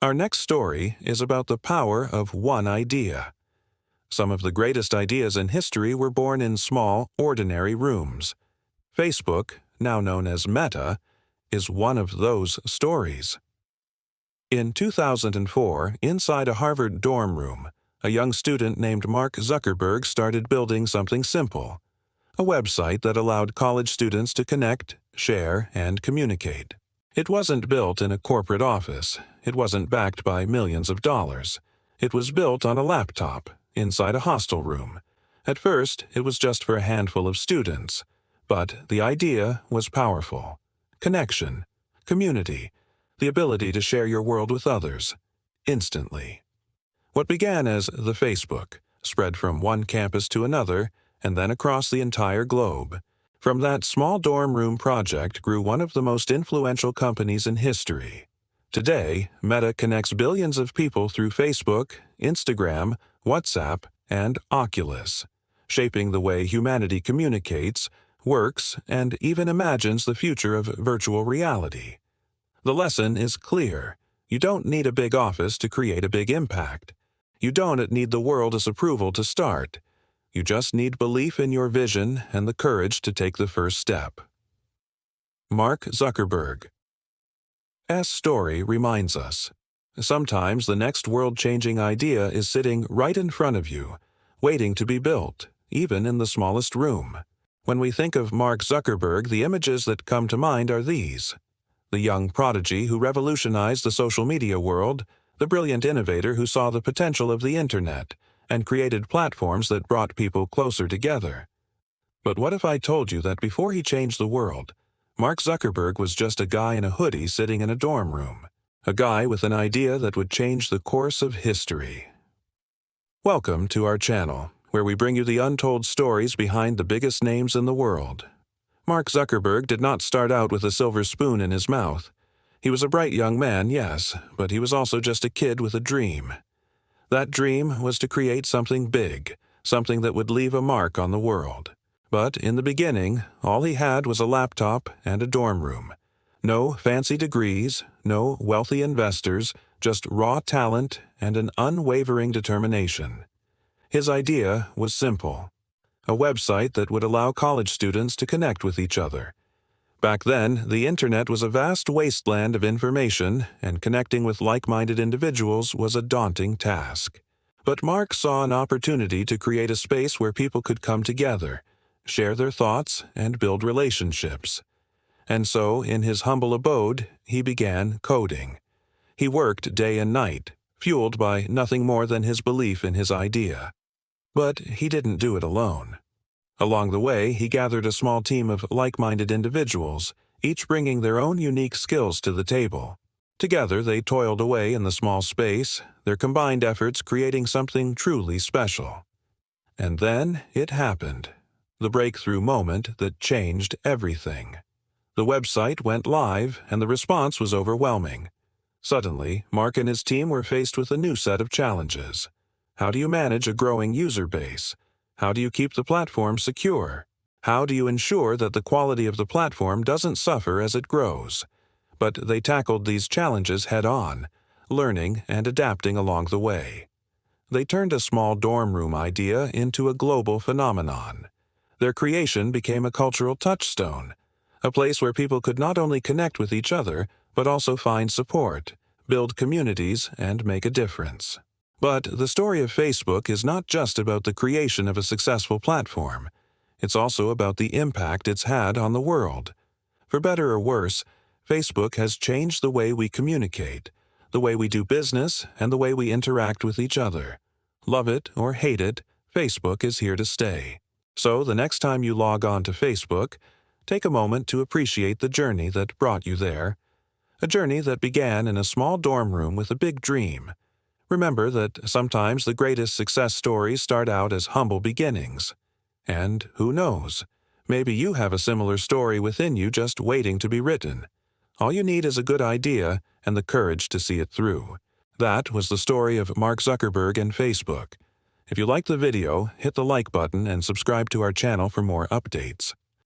Our next story is about the power of one idea. Some of the greatest ideas in history were born in small, ordinary rooms. Facebook, now known as Meta, is one of those stories. In 2004, inside a Harvard dorm room, a young student named Mark Zuckerberg started building something simple, a website that allowed college students to connect, share, and communicate. It wasn't built in a corporate office. It wasn't backed by millions of dollars. It was built on a laptop, inside a hostel room. At first, it was just for a handful of students, but the idea was powerful. Connection, community, the ability to share your world with others, instantly. What began as the Facebook spread from one campus to another and then across the entire globe. From that small dorm room project grew one of the most influential companies in history. Today, Meta connects billions of people through Facebook, Instagram, WhatsApp, and Oculus, shaping the way humanity communicates, works, and even imagines the future of virtual reality. The lesson is clear. You don't need a big office to create a big impact. You don't need the world's approval to start. You just need belief in your vision and the courage to take the first step. Mark Zuckerberg. S. story reminds us, sometimes the next world-changing idea is sitting right in front of you, waiting to be built, even in the smallest room. When we think of Mark Zuckerberg, the images that come to mind are these: the young prodigy who revolutionized the social media world, the brilliant innovator who saw the potential of the internet and created platforms that brought people closer together. But what if I told you that before he changed the world, Mark Zuckerberg was just a guy in a hoodie sitting in a dorm room, a guy with an idea that would change the course of history? Welcome to our channel, where we bring you the untold stories behind the biggest names in the world. Mark Zuckerberg did not start out with a silver spoon in his mouth. He was a bright young man, yes, but he was also just a kid with a dream. That dream was to create something big, something that would leave a mark on the world. But in the beginning, all he had was a laptop and a dorm room. No fancy degrees, no wealthy investors, just raw talent and an unwavering determination. His idea was simple: a website that would allow college students to connect with each other. Back then, the internet was a vast wasteland of information, and connecting with like-minded individuals was a daunting task. But Mark saw an opportunity to create a space where people could come together, share their thoughts, and build relationships. And so, in his humble abode, he began coding. He worked day and night, fueled by nothing more than his belief in his idea. But he didn't do it alone. Along the way, he gathered a small team of like-minded individuals, each bringing their own unique skills to the table. Together, they toiled away in the small space, their combined efforts creating something truly special. And then it happened. The breakthrough moment that changed everything. The website went live, and the response was overwhelming. Suddenly, Mark and his team were faced with a new set of challenges. How do you manage a growing user base? How do you keep the platform secure? How do you ensure that the quality of the platform doesn't suffer as it grows? But they tackled these challenges head-on, learning and adapting along the way. They turned a small dorm room idea into a global phenomenon. Their creation became a cultural touchstone, a place where people could not only connect with each other, but also find support, build communities, and make a difference. But the story of Facebook is not just about the creation of a successful platform. It's also about the impact it's had on the world. For better or worse, Facebook has changed the way we communicate, the way we do business, and the way we interact with each other. Love it or hate it, Facebook is here to stay. So the next time you log on to Facebook, take a moment to appreciate the journey that brought you there. A journey that began in a small dorm room with a big dream. Remember that sometimes the greatest success stories start out as humble beginnings. And who knows, maybe you have a similar story within you just waiting to be written. All you need is a good idea and the courage to see it through. That was the story of Mark Zuckerberg and Facebook. If you liked the video, hit the like button and subscribe to our channel for more updates.